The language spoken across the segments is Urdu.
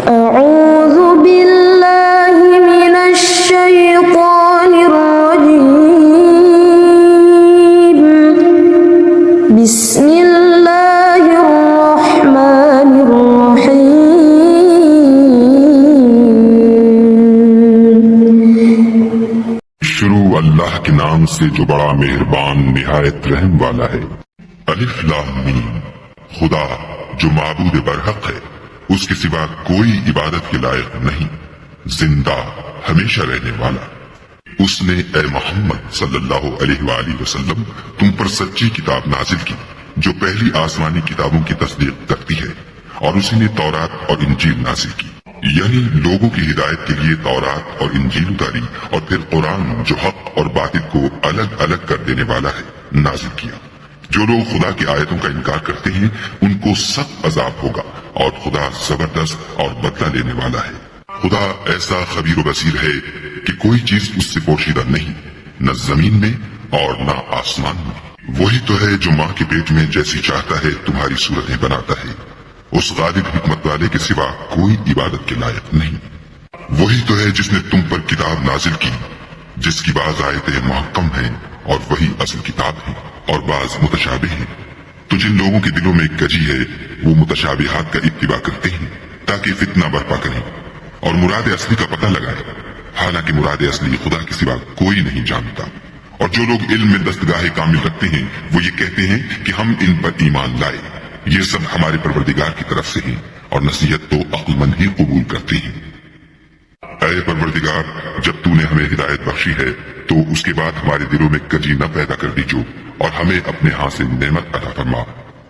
أعوذ بالله من الشيطان الرجيم بسم الله الرحمن الرحيم شروع اللہ کے نام سے جو بڑا مہربان نہایت رحم والا ہے۔ الف لام میم۔ خدا جو معبود برحق ہے، اس کے سوا کوئی عبادت کے لائق نہیں، زندہ ہمیشہ رہنے والا۔ اس نے اے محمد صلی اللہ علیہ وآلہ وسلم تم پر سچی کتاب نازل کی جو پہلی آسمانی کتابوں کی تصدیق کرتی ہے، اور اسی نے تورات اور انجیل نازل کی، یعنی لوگوں کی ہدایت کے لیے تورات اور انجیل اتاری، اور پھر قرآن جو حق اور باطل کو الگ الگ کر دینے والا ہے نازل کیا۔ جو لوگ خدا کی آیتوں کا انکار کرتے ہیں ان کو سخت عذاب ہوگا، اور خدا زبردست اور بدلہ لینے والا ہے۔ خدا ایسا خبیر و بصیر ہے کہ کوئی چیز اس سے پوشیدہ نہیں، نہ زمین میں اور نہ آسمان میں۔ وہی تو ہے جو ماں کے پیٹ میں جیسی چاہتا ہے تمہاری صورتیں بناتا ہے، اس غالب حکمت والے کے سوا کوئی عبادت کے لائق نہیں۔ وہی تو ہے جس نے تم پر کتاب نازل کی جس کی بعض آیتیں محکم ہیں اور وہی اصل کتاب ہے، اور بعض متشابہ ہیں۔ تو جن لوگوں کے دلوں میں کجی ہے وہ متشابہات کا اتباع کرتے ہیں تاکہ فتنہ برپا کریں اور مراد اصلی کا پتہ لگائیں، حالانکہ مراد اصلی خدا کے سوا کوئی نہیں جانتا۔ اور جو لوگ علم میں دستگاہ کامل رکھتے ہیں وہ یہ کہتے ہیں کہ ہم ان پر ایمان لائے، یہ سب ہمارے پروردگار کی طرف سے ہیں، اور نصیحت تو عقل مند ہی قبول کرتے ہیں۔ اے پروردگار، جب تو نے ہمیں ہدایت بخشی ہے تو اس کے بعد ہمارے دلوں میں کجی نہ پیدا کر دیجو، اور ہمیں اپنے ہاں سے نعمت عطا فرما،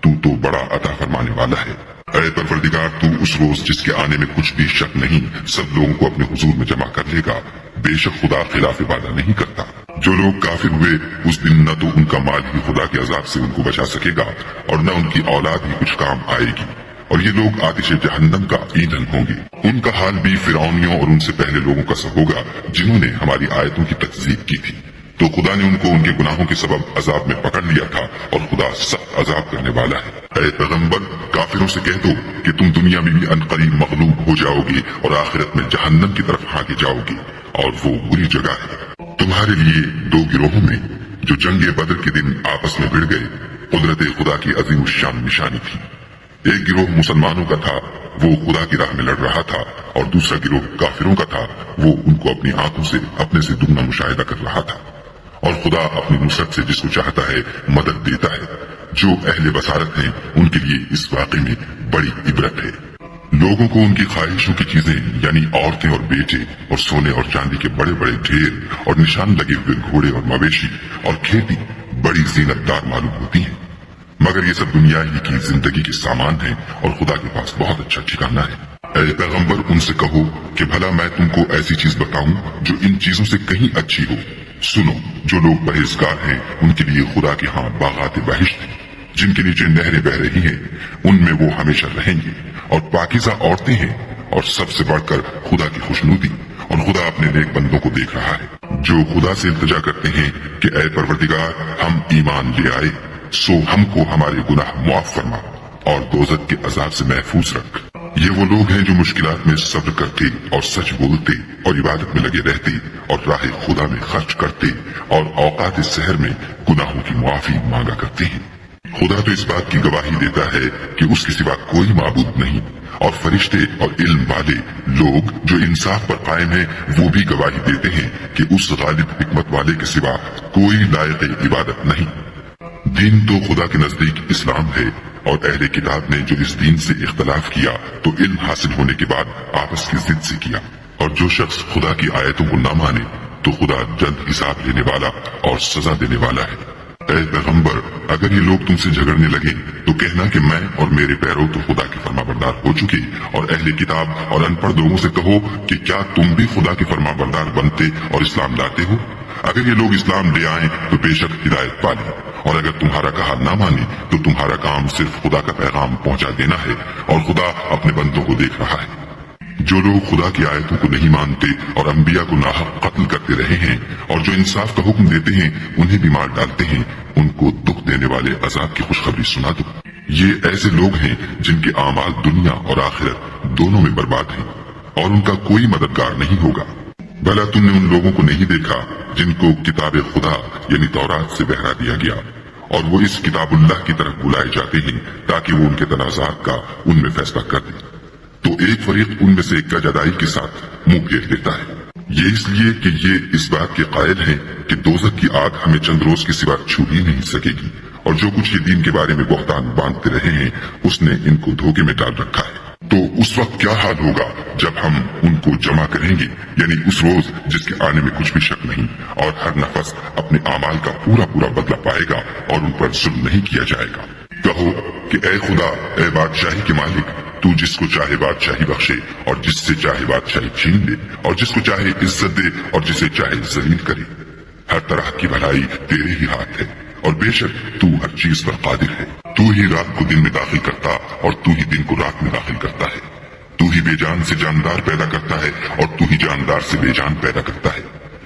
تو بڑا عطا فرمانے والا ہے۔ اے پروردگار، تو اس روز جس کے آنے میں کچھ بھی شک نہیں سب لوگوں کو اپنے حضور میں جمع کر لے گا، بے شک خدا خلاف وعدہ نہیں کرتا۔ جو لوگ کافر ہوئے اس دن نہ تو ان کا مال ہی خدا کے عذاب سے ان کو بچا سکے گا، اور نہ ان کی اولاد ہی کچھ کام آئے گی، اور یہ لوگ آتش جہنم کا ایندھن ہوں گے۔ ان کا حال بھی فرعونیوں اور ان سے پہلے لوگوں کا سا ہوگا جنہوں نے ہماری آیتوں کی تکذیب کی تھی، تو خدا نے ان کو ان کے گناہوں کے سبب عذاب میں پکڑ لیا تھا، اور خدا سخت عذاب کرنے والا ہے۔ اے پیغمبر، کافروں سے کہہ دو کہ تم دنیا میں بھی عنقریب مغلوب ہو جاؤ گے اور آخرت میں جہنم کی طرف ہانکے جاؤ گے، اور وہ بری جگہ ہے۔ تمہارے لیے دو گروہوں میں جو جنگ بدر کے دن آپس میں بھڑ گئے قدرت خدا کی عظیم الشان نشانی تھی۔ ایک گروہ مسلمانوں کا تھا، وہ خدا کی راہ میں لڑ رہا تھا، اور دوسرا گروہ کافروں کا تھا، وہ ان کو اپنی آنکھوں سے اپنے سے دگنا مشاہدہ کر رہا تھا۔ اور خدا اپنی نصرت سے جس کو چاہتا ہے مدد دیتا ہے۔ جو اہل بصارت ہیں ان کے لیے اس واقعے میں بڑی عبرت ہے۔ لوگوں کو ان کی خواہشوں کی چیزیں یعنی عورتیں اور بیٹے اور سونے اور چاندی کے بڑے بڑے ڈھیر اور نشان لگے ہوئے گھوڑے اور مویشی اور کھیتی بڑی زینت دار معلوم ہوتی ہیں، مگر یہ سب دنیا ہی کی زندگی کے سامان ہیں، اور خدا کے پاس بہت اچھا ٹھکانہ ہے۔ اے پیغمبر، ان سے کہو کہ بھلا میں تم کو ایسی چیز بتاؤں جو ان چیزوں سے کہیں اچھی ہو۔ سنو، جو لوگ پرہیزگار ہیں ان کے لیے خدا کے ہاں باغات بہشت ہیں جن کے نیچے نہریں بہ رہی ہیں، ان میں وہ ہمیشہ رہیں گے، اور پاکیزہ عورتیں ہیں، اور سب سے بڑھ کر خدا کی خوشنودی، اور خدا اپنے نیک بندوں کو دیکھ رہا ہے جو خدا سے التجا کرتے ہیں کہ اے پروردگار، ہم ایمان لے آئے سو ہم کو ہمارے گناہ معاف فرما اور دوزخ کے عذاب سے محفوظ رکھ۔ یہ وہ لوگ ہیں جو مشکلات میں صبر کرتے اور سچ بولتے اور عبادت میں لگے رہتے اور راہ خدا میں خرچ کرتے اور اوقات سحر میں گناہوں کی معافی مانگا کرتے ہیں۔ خدا تو اس بات کی گواہی دیتا ہے کہ اس کے سوا کوئی معبود نہیں، اور فرشتے اور علم والے لوگ جو انصاف پر قائم ہیں وہ بھی گواہی دیتے ہیں کہ اس غالب حکمت والے کے سوا کوئی لائق عبادت نہیں۔ دین تو خدا کے نزدیک اسلام ہے، اور اہل کتاب نے جو اس دین سے اختلاف کیا تو علم حاصل ہونے کے بعد آپس کی ضد سے کیا، اور جو شخص خدا کی آیتوں کو نہ مانے تو خدا جلد حساب لینے والا اور سزا دینے والا ہے۔ اے پیغمبر، اگر یہ لوگ تم سے جھگڑنے لگے تو کہنا کہ میں اور میرے پیرو تو خدا کے فرما بردار ہو چکے، اور اہل کتاب اور ان پڑھ لوگوں سے کہو کہ کیا تم بھی خدا کے فرما بردار بنتے اور اسلام لاتے ہو؟ اگر یہ لوگ اسلام لے آئیں تو بے شک ہدایت پالیں، اور اگر تمہارا کہا نہ مانے تو تمہارا کام صرف خدا کا پیغام پہنچا دینا ہے، اور خدا اپنے بندوں کو دیکھ رہا ہے۔ جو لوگ خدا کی آیتوں کو نہیں مانتے اور انبیاء کو ناحق قتل کرتے رہے ہیں، اور جو انصاف کا حکم دیتے ہیں انہیں بھی مار ڈالتے ہیں، ان کو دکھ دینے والے عذاب کی خوشخبری سنا دو۔ یہ ایسے لوگ ہیں جن کے اعمال دنیا اور آخرت دونوں میں برباد ہیں اور ان کا کوئی مددگار نہیں ہوگا۔ بھلا تم نے ان لوگوں کو نہیں دیکھا جن کو کتاب خدا یعنی تورات سے بہرا دیا گیا اور وہ اس کتاب اللہ کی طرف بلائے جاتے ہیں تاکہ وہ ان کے تنازعات کا ان میں فیصلہ کر دیں، تو ایک فریق ان میں سے ایک جدائی کے ساتھ منہ پھیر دیتا ہے۔ یہ اس لیے کہ یہ اس بات کے قائل ہیں کہ دوزخ کی آگ ہمیں چند روز کے سوا چھو ہی نہیں سکے گی، اور جو کچھ یہ دین کے بارے میں بہتان باندھتے رہے ہیں اس نے ان کو دھوکے میں ڈال رکھا ہے۔ تو اس وقت کیا حال ہوگا جب ہم ان کو جمع کریں گے، یعنی اس روز جس کے آنے میں کچھ بھی شک نہیں، اور ہر نفس اپنے اعمال کا پورا پورا بدلہ پائے گا اور ان پر ظلم نہیں کیا جائے گا۔ کہو کہ اے خدا، اے بادشاہی کے مالک، تو جس کو چاہے بادشاہی بخشے اور جس سے چاہے بادشاہی چھین لے، اور جس کو چاہے عزت دے اور جسے چاہے ذلیل کرے۔ ہر طرح کی بھلائی تیرے ہی ہاتھ ہے، اور بے شک تو ہر چیز پر قادر ہے۔ تو ہی رات کو دن میں داخل کرتا اور تو ہی دن کو رات میں داخل کرتا ہے۔ تو ہی بے جان سے جاندار پیدا کرتا ہے اور تو ہی جاندار سے بے جان پیدا کرتا ہے،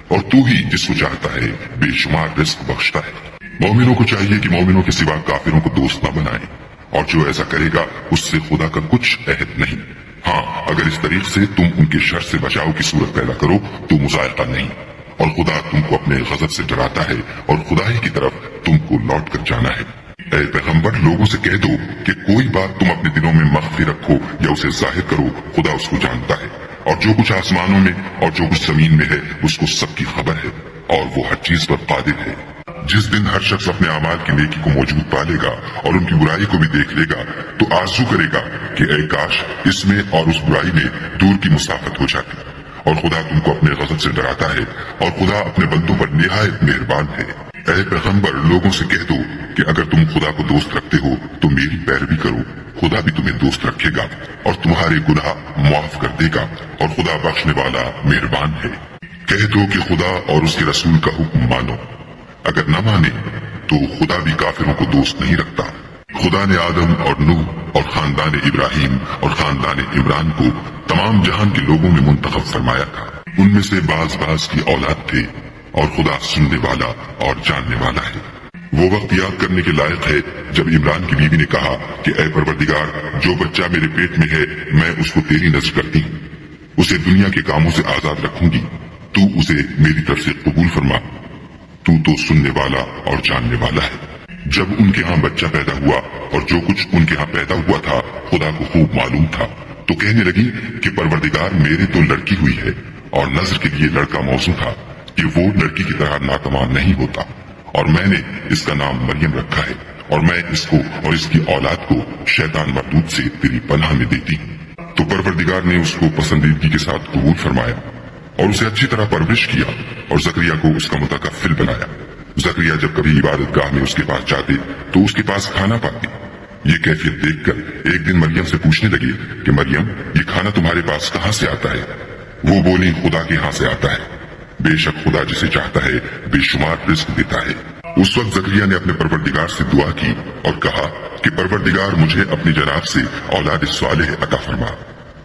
اور تو ہی جس کو چاہتا ہے بے شمار رزق بخشتا ہے۔ مومنوں کو چاہیے کہ مومنوں کے سوا کافروں کو دوست نہ بنائیں، اور جو ایسا کرے گا اس سے خدا کا کچھ عہد نہیں۔ ہاں، اگر اس طریق سے تم ان کے شر سے بچاؤ کی صورت پیدا کرو تو مذائقہ نہیں، اور خدا تم کو اپنے غضب سے ڈراتا ہے اور خدا ہی کی طرف تم کو لوٹ کر جانا ہے۔ اے پیغمبر، لوگوں سے کہہ دو کہ کوئی بات تم اپنے دلوں میں مخفی رکھو یا اسے ظاہر کرو، خدا اس کو جانتا ہے، اور جو کچھ آسمانوں میں اور جو کچھ زمین میں ہے اس کو سب کی خبر ہے، اور وہ ہر چیز پر قادر ہے۔ جس دن ہر شخص اپنے اعمال کی نیکی کو موجود پا لے گا اور ان کی برائی کو بھی دیکھ لے گا تو آرزو کرے گا کہ اے کاش اس میں اور اس برائی میں دور کی مسافت ہو جاتی، اور خدا تم کو اپنے غضب سے ڈراتا ہے، اور خدا اپنے بندوں پر نہایت مہربان ہے۔ اے پیغمبر، لوگوں سے کہہ دو کہ اگر تم خدا کو دوست رکھتے ہو تو میری پیروی کرو، خدا بھی تمہیں دوست رکھے گا اور تمہارے گناہ معاف کر دے گا، اور خدا بخشنے والا مہربان ہے۔ کہہ دو کہ خدا اور اس کے رسول کا حکم مانو، اگر نہ مانے تو خدا بھی کافروں کو دوست نہیں رکھتا۔ خدا نے آدم اور نوح اور خاندان ابراہیم اور خاندان عمران کو تمام جہان کے لوگوں میں منتخب فرمایا تھا، ان میں سے بعض بعض کی اولاد تھے، اور خدا سننے والا اور جاننے والا ہے۔ وہ وقت یاد کرنے کے لائق ہے جب عمران کی بیوی نے کہا کہ اے پروردگار، جو بچہ میرے پیٹ میں ہے میں اس کو تیری نذر کرتی ہوں، اسے دنیا کے کاموں سے آزاد رکھوں گی، تو اسے میری طرف سے قبول فرما، تو سننے والا اور جاننے والا ہے۔ جب ان کے ہاں بچہ پیدا ہوا اور جو کچھ ان کے ہاں پیدا ہوا تھا خدا کو خوب معلوم تھا، تو کہنے لگی کہ پروردگار، میرے تو لڑکی ہوئی ہے، اور نظر کے لیے لڑکا موزوں تھا کہ وہ لڑکی کی طرح ناتمام نہیں ہوتا، اور میں نے اس کا نام مریم رکھا ہے، اور میں اس کو اور اس کی اولاد کو شیطان مردود سے تیری پناہ میں دیتی ہوں۔ تو پروردگار نے اس کو پسندیدگی کے ساتھ قبول فرمایا اور اسے اچھی طرح پرورش کیا، اور زکریا کو اس کا متکفل بنایا۔ زکریا جب کبھی عبادت گاہ میں اس کے پاس جاتے تو اس کے پاس کھانا پاتے۔ یہ کیفیت دیکھ کر ایک دن مریم سے پوچھنے لگے کہ مریم، یہ کھانا تمہارے پاس کہاں سے آتا ہے؟ وہ بولی، خدا کے ہاں سے آتا ہے، بے شک خدا جسے چاہتا ہے بے شمار رزق دیتا ہے۔ اس وقت زکریا نے اپنے پروردگار سے دعا کی اور کہا کہ پروردگار، مجھے اپنی جناب سے اولاد صالح عطا فرما،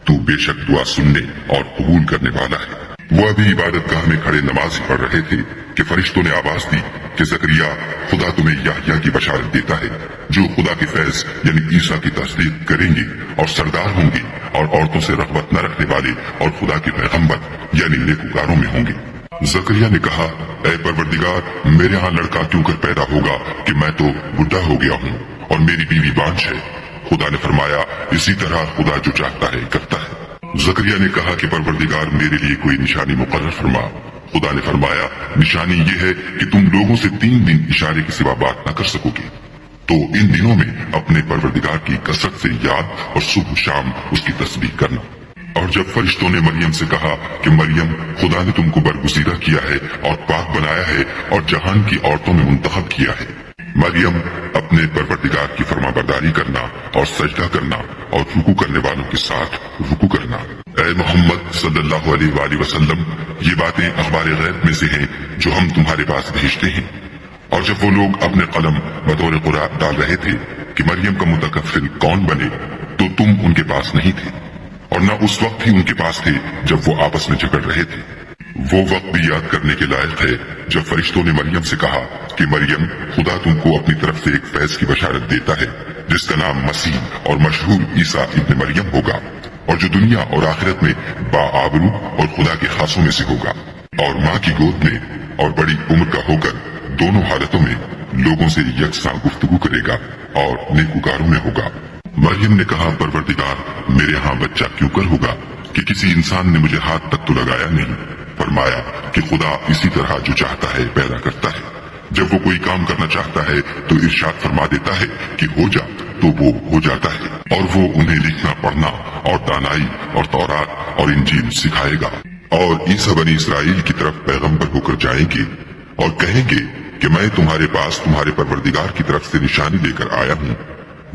تو بے شک دعا سننے اور قبول کرنے والا ہے۔ وہ ابھی عبادت گاہ میں کھڑے نماز پڑھ رہے تھے کہ فرشتوں نے آواز دی کہ زکریا، خدا تمہیں یحییٰ کی بشارت دیتا ہے، جو خدا کے فیض یعنی عیسیٰ کی تصدیق کریں گے اور سردار ہوں گے، اور عورتوں سے رغبت نہ رکھنے والے اور خدا کے پیغمبر یعنی نیکوکاروں میں ہوں گے۔ زکریا نے کہا، اے پروردگار، میرے ہاں لڑکا کیوں کر پیدا ہوگا کہ میں تو بڈھا ہو گیا ہوں اور میری بیوی بانجھ ہے؟ خدا نے فرمایا، اسی طرح خدا جو چاہتا ہے کرتا ہے۔ زکریا نے کہا کہ پروردگار، میرے لیے کوئی نشانی مقرر فرما۔ خدا نے فرمایا، نشانی یہ ہے کہ تم لوگوں سے 3 دن اشارے کے سوا بات نہ کر سکو گے، تو ان دنوں میں اپنے پروردگار کی کثرت سے یاد اور صبح شام اس کی تسبیح کرنا۔ اور جب فرشتوں نے مریم سے کہا کہ مریم، خدا نے تم کو برگزیدہ کیا ہے اور پاک بنایا ہے اور جہان کی عورتوں میں منتخب کیا ہے، مریم، اپنے پروردگار کی فرما برداری کرنا اور سجدہ کرنا اور رکوع کرنے والوں کے ساتھ رکوع کرنا۔ اے محمد صلی اللہ علیہ وآلہ وسلم، یہ باتیں اخبار غیب میں سے ہیں جو ہم تمہارے پاس بھیجتے ہیں۔ اور جب وہ لوگ اپنے قلم بطور قرآن ڈال رہے تھے کہ مریم کا متکفل کون بنے، تو تم ان کے پاس نہیں تھے، اور نہ اس وقت ہی ان کے پاس تھے جب وہ آپس میں جھگڑ رہے تھے۔ وہ وقت بھی یاد کرنے کے لائق ہے جب فرشتوں نے مریم سے کہا کہ مریم، خدا تم کو اپنی طرف سے ایک فیض کی بشارت دیتا ہے جس کا نام مسیح اور مشہور عیسیٰ ابن مریم ہوگا، اور جو دنیا اور آخرت میں باآبرو اور خدا کے خاصوں میں سے ہوگا، اور ماں کی گود میں اور بڑی عمر کا ہو کر دونوں حالتوں میں لوگوں سے یکساں گفتگو کرے گا اور نیکوکاروں میں ہوگا۔ مریم نے کہا، پروردگار، میرے ہاں بچہ کیوں کر ہوگا کہ کسی انسان نے مجھے ہاتھ تک تو لگایا نہیں۔ فرمایا کہ خدا اسی طرح جو چاہتا ہے پیدا کرتا ہے، جب وہ کوئی کام کرنا چاہتا ہے تو ارشاد فرما دیتا ہے کہ ہو جا تو وہ ہو جاتا ہے، اور وہ انہیں لکھنا پڑھنا اور دانائی اور تورات اور انجیل سکھائے گا۔ اور عیسیٰ بنی اسرائیل کی طرف پیغمبر ہو کر جائیں گے اور کہیں گے کہ میں تمہارے پاس تمہارے پروردگار کی طرف سے نشانی لے کر آیا ہوں،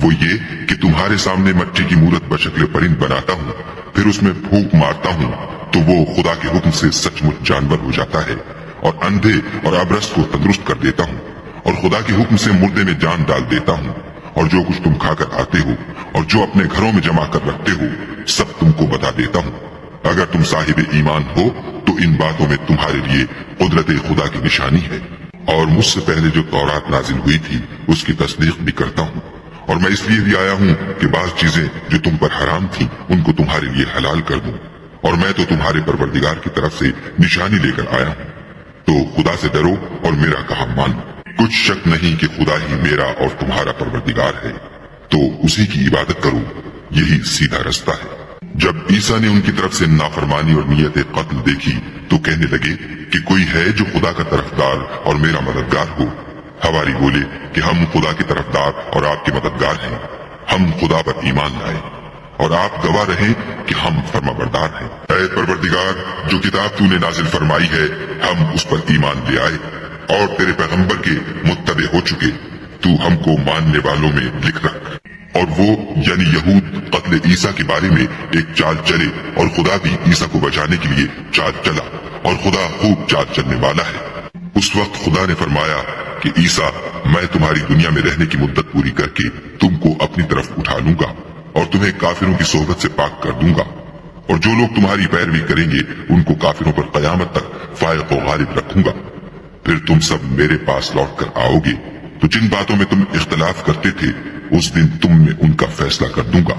وہ یہ کہ تمہارے سامنے مٹی کی مورت بشکل پرند بناتا ہوں، پھر اس میں پھونک مارتا ہوں تو وہ خدا کے حکم سے سچ مچ جانور ہو جاتا ہے، اور اندھے اور ابرص کو تندرست کر دیتا ہوں، اور خدا کے حکم سے مردے میں جان ڈال دیتا ہوں، اور جو کچھ تم کھا کر آتے ہو اور جو اپنے گھروں میں جمع کر رکھتے ہو سب تم کو بتا دیتا ہوں۔ اگر تم صاحب ایمان ہو تو ان باتوں میں تمہارے لیے قدرت خدا کی نشانی ہے، اور مجھ سے پہلے جو تورات نازل ہوئی تھی اس کی تصدیق بھی کرتا ہوں، اور میں اس لیے بھی آیا ہوں کہ بعض چیزیں جو تم پر حرام تھیں ان کو تمہارے لیے حلال کر دوں، اور میں تو تمہارے پروردگار کی طرف سے نشانی لے کر آیا ہوں، تو خدا سے ڈرو اور میرا کہا مانو۔ کچھ شک نہیں کہ خدا ہی میرا اور تمہارا پروردگار ہے، تو اسی کی عبادت کرو، یہی سیدھا رستہ ہے۔ جب عیسیٰ نے ان کی طرف سے نافرمانی اور نیت قتل دیکھی تو کہنے لگے کہ کوئی ہے جو خدا کا طرفدار اور میرا مددگار ہو؟ حواری بولے کہ ہم خدا کے طرفدار اور آپ کے مددگار ہیں، ہم خدا پر ایمان لائے اور آپ گواہ رہیں کہ ہم فرما بردار ہیں۔ اے پروردگار، جو کتاب تو نے نازل فرمائی ہے ہم اس پر ایمان لے آئے اور تیرے پیغمبر کے متبع ہو چکے، تو ہم کو ماننے والوں میں لکھ رکھ۔ اور وہ یعنی یہود قتل عیسیٰ کے بارے میں ایک چال چلے، اور خدا بھی عیسیٰ کو بچانے کے لیے چال چلا، اور خدا خوب چال چلنے والا ہے۔ اس وقت خدا نے فرمایا کہ عیسیٰ، میں تمہاری دنیا میں رہنے کی مدت پوری کر کے تم کو اپنی طرف اٹھا لوں گا اور تمہیں کافروں کی صحبت سے پاک کر دوں گا، اور جو لوگ تمہاری پیروی کریں گے ان کو کافروں پر قیامت تک فائق و غالب رکھوں گا۔ پھر تم سب میرے پاس لوٹ کر آؤ گے تو جن باتوں میں تم اختلاف کرتے تھے اس دن تم میں ان کا فیصلہ کر دوں گا،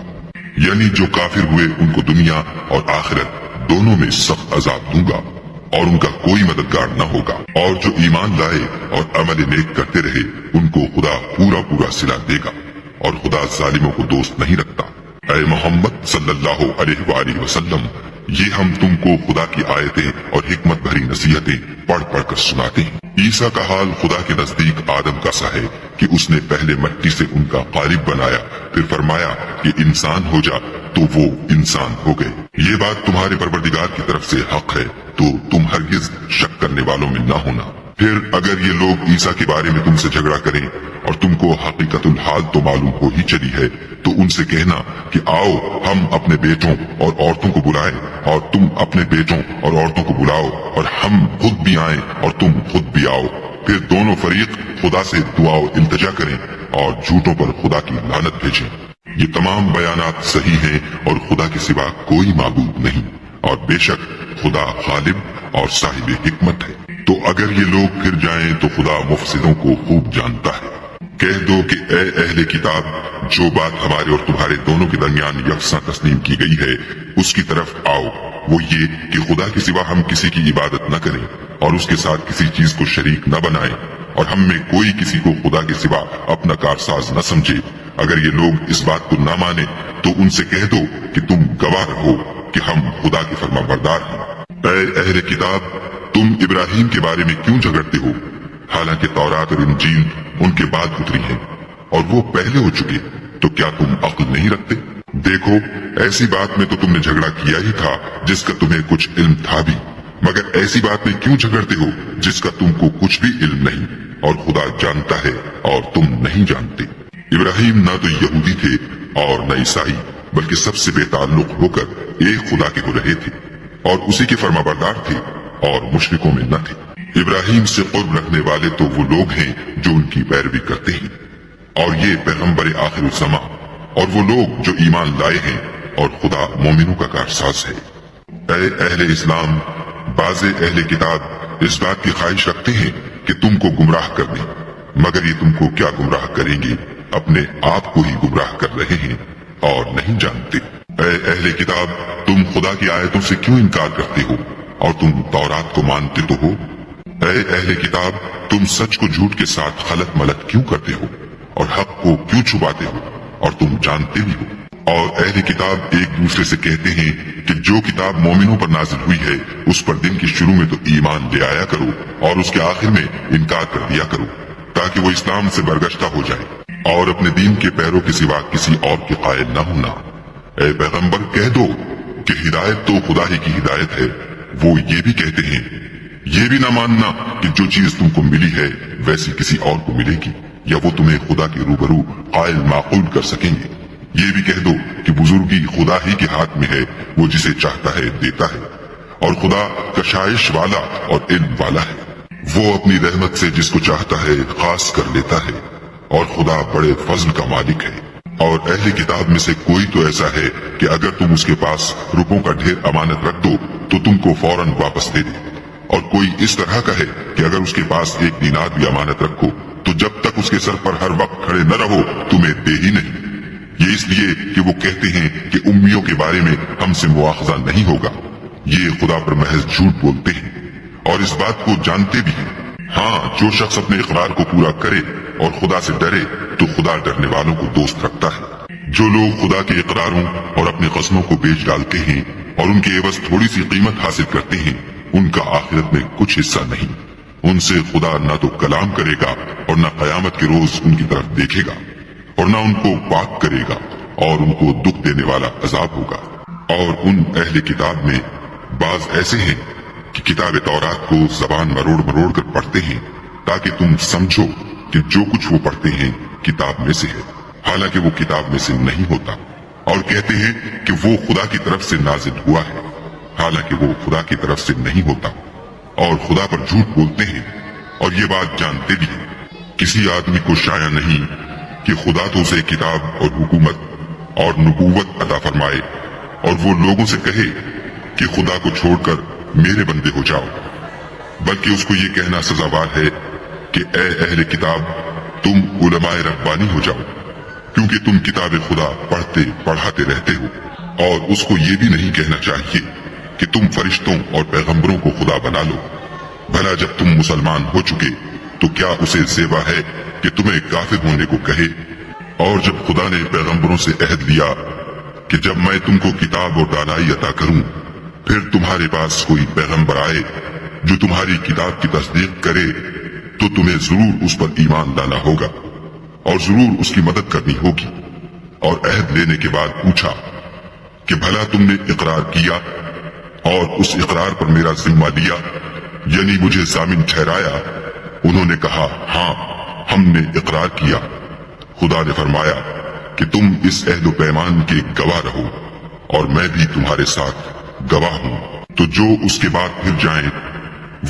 یعنی جو کافر ہوئے ان کو دنیا اور آخرت دونوں میں سخت عذاب دوں گا، اور ان کا کوئی مددگار نہ ہوگا، اور جو ایمان لائے اور عمل نیک کرتے رہے ان کو خدا پورا پورا صلہ دے گا، اور خدا ظالموں کو دوست نہیں رکھتا۔ اے محمد صلی اللہ علیہ وآلہ وسلم، یہ ہم تم کو خدا کی آیتیں اور حکمت بھری نصیحتیں پڑھ پڑھ کر سناتے ہیں۔ عیسیٰ کا حال خدا کے نزدیک آدم کا سا ہے کہ اس نے پہلے مٹی سے ان کا قالب بنایا، پھر فرمایا کہ انسان ہو جا تو وہ انسان ہو گئے۔ یہ بات تمہارے پروردگار کی طرف سے حق ہے، تو تم ہرگز شک کرنے والوں میں نہ ہونا۔ پھر اگر یہ لوگ عیسیٰ کے بارے میں تم سے جھگڑا کریں اور تم کو حقیقت الحال تو معلوم ہو ہی چلی ہے، تو ان سے کہنا کہ آؤ ہم اپنے بیٹوں اور عورتوں کو بلائیں، اور تم اپنے بیٹوں اور عورتوں کو بلاؤ، اور ہم خود بھی آئیں اور تم خود بھی آؤ، پھر دونوں فریق خدا سے دعا و التجا کریں اور جھوٹوں پر خدا کی لعنت بھیجیں۔ یہ تمام بیانات صحیح ہیں اور خدا کے سوا کوئی معبود نہیں، اور بے شک خدا غالب اور صاحب حکمت ہے۔ تو اگر یہ لوگ پھر جائیں تو خدا مفسدوں کو خوب جانتا ہے۔ کہہ دو کہ اے اہل کتاب، جو بات ہمارے اور تمہارے دونوں کے درمیان یکساں تسلیم کی گئی ہے اس کی طرف آؤ، وہ یہ کہ خدا کے سوا ہم کسی کی عبادت نہ کریں اور اس کے ساتھ کسی چیز کو شریک نہ بنائیں، اور ہم میں کوئی کسی کو خدا کے سوا اپنا کارساز نہ سمجھے۔ اگر یہ لوگ اس بات کو نہ مانے تو ان سے کہہ دو کہ تم گواہ رہو کہ ہم خدا کے فرما بردار ہیں۔ اے اہل کتاب، تم ابراہیم کے بارے میں کیوں جھگڑتے ہو، حالانکہ تورات اور انجیل ان کے بعد اتری ہیں اور وہ پہلے ہو چکے، تو کیا تم عقل نہیں رکھتے؟ دیکھو، ایسی بات میں تو تم نے جھگڑا کیا ہی تھا جس کا تمہیں کچھ علم تھا بھی، مگر ایسی بات میں کیوں جھگڑتے ہو جس کا تم کو کچھ بھی علم نہیں، اور خدا جانتا ہے اور تم نہیں جانتے۔ ابراہیم نہ تو یہودی تھے اور نہ عیسائی، بلکہ سب سے بے تعلق ہو کر ایک خدا کے ہو رہے تھے اور اسی کے فرما بردار تھے اور مشرکوں میں نہ تھے۔ ابراہیم سے قرب رکھنے والے تو وہ لوگ ہیں جو ان کی پیروی کرتے ہیں، اور یہ پیغمبر آخر الزماں، اور وہ لوگ جو ایمان لائے ہیں، اور خدا مومنوں کا کارساز ہے۔ اے اہل اسلام، بعض اہل کتاب اس بات کی خواہش رکھتے ہیں کہ تم کو گمراہ کر دیں، مگر یہ تم کو کیا گمراہ کریں گے، اپنے آپ کو ہی گمراہ کر رہے ہیں اور نہیں جانتے۔ اے اہل کتاب، تم خدا کی آیتوں سے کیوں انکار کرتے ہو اور تم تورات کو مانتے تو ہو؟ اے اہل کتاب، تم سچ کو جھوٹ کے ساتھ خلط ملط کیوں کرتے ہو اور حق کو کیوں چھپاتے ہو اور تم جانتے بھی ہو؟ اور اہل کتاب ایک دوسرے سے کہتے ہیں کہ جو کتاب مومنوں پر نازل ہوئی ہے اس پر دن کے شروع میں تو ایمان لے آیا کرو اور اس کے آخر میں انکار کر دیا کرو تاکہ وہ اسلام سے برگشتہ ہو جائے اور اپنے دین کے پیروں کے سوا کسی اور کے قائل نہ ہونا۔ اے پیغمبر، کہہ دو کہ ہدایت تو خدا ہی کی ہدایت ہے۔ وہ یہ بھی کہتے ہیں یہ بھی نہ ماننا کہ جو چیز تم کو ملی ہے ویسی کسی اور کو ملے گی یا وہ تمہیں خدا کے روبرو قائل معقول کر سکیں گے۔ یہ بھی کہہ دو کہ بزرگی خدا ہی کے ہاتھ میں ہے، وہ جسے چاہتا ہے دیتا ہے، اور خدا کشائش والا اور علم والا ہے۔ وہ اپنی رحمت سے جس کو چاہتا ہے خاص کر لیتا ہے، اور خدا بڑے فضل کا مالک ہے۔ اور اہل کتاب میں سے کوئی تو ایسا ہے کہ اگر تم اس کے پاس روپوں کا ڈھیر امانت رکھ دو تو تم کو فوراً واپس دے دے، اور کوئی اس طرح کا ہے کہ اگر اس کے پاس 1 دینار بھی امانت رکھو تو جب تک اس کے سر پر ہر وقت کھڑے نہ رہو تمہیں دے ہی نہیں۔ یہ اس لیے کہ وہ کہتے ہیں کہ امیوں کے بارے میں ہم سے مواخذہ نہیں ہوگا۔ یہ خدا پر محض جھوٹ بولتے ہیں اور اس بات کو جانتے بھی ہیں۔ ہاں، جو شخص اپنے اقرار کو پورا کرے اور خدا سے ڈرے تو خدا ڈرنے والوں کو دوست رکھتا ہے۔ جو لوگ خدا کے اقراروں اور اپنے قسموں کو بیچ ڈالتے ہیں اور ان کے عوض تھوڑی سی قیمت حاصل کرتے ہیں، ان کا آخرت میں کچھ حصہ نہیں۔ ان سے خدا نہ تو کلام کرے گا اور نہ قیامت کے روز ان کی طرف دیکھے گا، اور نہ ان کو پاک کرے گا، اور ان کو دکھ دینے والا عذاب ہوگا۔ اور ان اہل کتاب میں بعض ایسے ہیں کہ کتاب تورات کو زبان مروڑ مروڑ کر پڑھتے ہیں تاکہ تم سمجھو کہ جو کچھ وہ پڑھتے ہیں کتاب میں سے ہے، حالانکہ وہ کتاب میں سے نہیں ہوتا، اور کہتے ہیں کہ وہ خدا کی طرف سے نازل ہوا ہے، حالانکہ وہ خدا کی طرف سے نہیں ہوتا، اور خدا پر جھوٹ بولتے ہیں اور یہ بات جانتے بھی ہیں۔ کسی آدمی کو شایع نہیں کہ خدا تو اسے کتاب اور حکومت اور نبوت عطا فرمائے اور وہ لوگوں سے کہے کہ خدا کو چھوڑ کر میرے بندے ہو جاؤ، بلکہ اس کو یہ کہنا سزاوار ہے کہ اے اہل کتاب، تم علماء ربانی ہو جاؤ، کیونکہ تم کتاب خدا پڑھتے پڑھاتے رہتے ہو۔ اور اس کو یہ بھی نہیں کہنا چاہیے کہ تم فرشتوں اور پیغمبروں کو خدا بنا لو۔ بھلا جب تم مسلمان ہو چکے تو کیا اسے زیبا ہے کہ تمہیں کافر ہونے کو کہے؟ اور جب خدا نے پیغمبروں سے عہد لیا کہ جب میں تم کو کتاب اور دانائی عطا کروں، پھر تمہارے پاس کوئی پیغمبر آئے جو تمہاری کتاب کی تصدیق کرے تو تمہیں ضرور اس پر ایمان لانا ہوگا اور ضرور اس کی مدد کرنی ہوگی۔ اور عہد لینے کے بعد پوچھا کہ بھلا تم نے اقرار کیا اور اس اقرار پر میرا ذمہ لیا، یعنی مجھے ضامن ٹھہرایا؟ انہوں نے کہا ہاں، ہم نے اقرار کیا۔ خدا نے فرمایا کہ تم اس عہد و پیمان کے گواہ رہو اور میں بھی تمہارے ساتھ گواہ ہوں۔ تو جو اس کے بعد پھر جائیں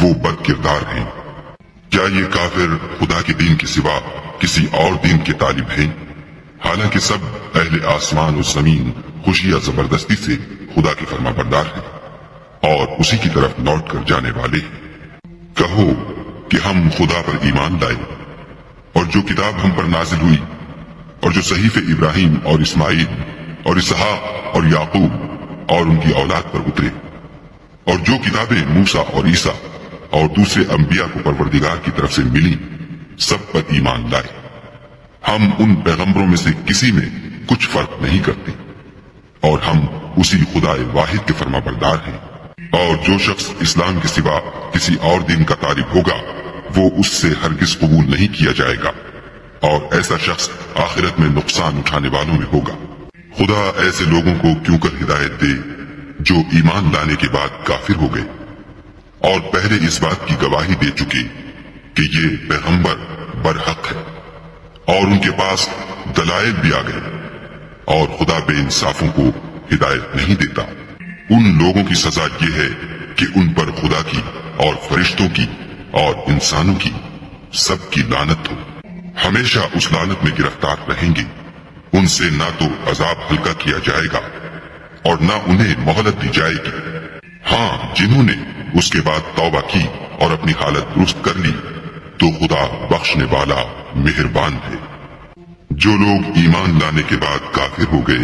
وہ بد کردار ہیں۔ کیا یہ کافر خدا کے دین کے سوا کسی اور دین کے طالب ہیں؟ حالانکہ سب اہل آسمان و زمین خوشی یا زبردستی سے خدا کے فرما بردار ہیں اور اسی کی طرف لوٹ کر جانے والے ہیں۔ کہو کہ ہم خدا پر ایمان لائے اور جو کتاب ہم پر نازل ہوئی اور جو صحیفے ابراہیم اور اسماعیل اور اسحاق اور یعقوب اور ان کی اولاد پر اترے، اور جو کتابیں موسیٰ اور عیسیٰ اور دوسرے انبیاء کو پروردگار کی طرف سے ملی، سب پر ایمان لائے۔ ہم ان پیغمبروں میں سے کسی میں کچھ فرق نہیں کرتے، اور ہم اسی خدا واحد کے فرما بردار ہیں۔ اور جو شخص اسلام کے سوا کسی اور دین کا طالب ہوگا وہ اس سے ہرگز قبول نہیں کیا جائے گا، اور ایسا شخص آخرت میں نقصان اٹھانے والوں میں ہوگا۔ خدا ایسے لوگوں کو کیوں کر ہدایت دے جو ایمان لانے کے بعد کافر ہو گئے اور پہلے اس بات کی گواہی دے چکے کہ یہ پیغمبر برحق ہے، اور ان کے پاس دلائل بھی آ گئے، اور خدا بے انصافوں کو ہدایت نہیں دیتا۔ ان لوگوں کی سزا یہ ہے کہ ان پر خدا کی اور فرشتوں کی اور انسانوں کی سب کی لعنت ہو، ہمیشہ اس لعنت میں گرفتار رہیں گے۔ ان سے نہ تو عذاب ہلکا کیا جائے گا اور نہ انہیں مہلت دی جائے گی۔ ہاں، جنہوں نے اس کے بعد توبہ کی اور اپنی حالت درست کر لی تو خدا بخشنے والا مہربان ہے۔ جو لوگ ایمان لانے کے بعد کافر ہو گئے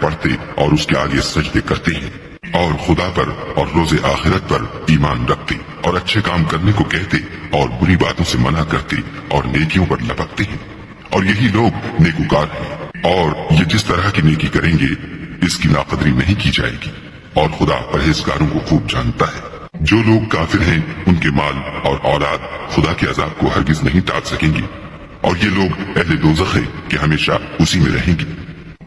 پڑھتے اور اس کے آگے سجدے کرتے ہیں اور خدا پر اور روز آخرت پر ایمان رکھتے اور اچھے کام کرنے کو کہتے اور بری باتوں سے منع کرتے اور نیکیوں پر لپکتے ہیں، اور یہی لوگ نیکوکار ہیں، اور یہ جس طرح کی نیکی کریں گے اس کی ناقدری نہیں کی جائے گی، اور خدا پرہیزگاروں کو خوب جانتا ہے۔ جو لوگ کافر ہیں ان کے مال اور اولاد خدا کے عذاب کو ہرگز نہیں ٹال سکیں گے، اور یہ لوگ اہل دوزخ ہیں کہ ہمیشہ اسی میں رہیں گے۔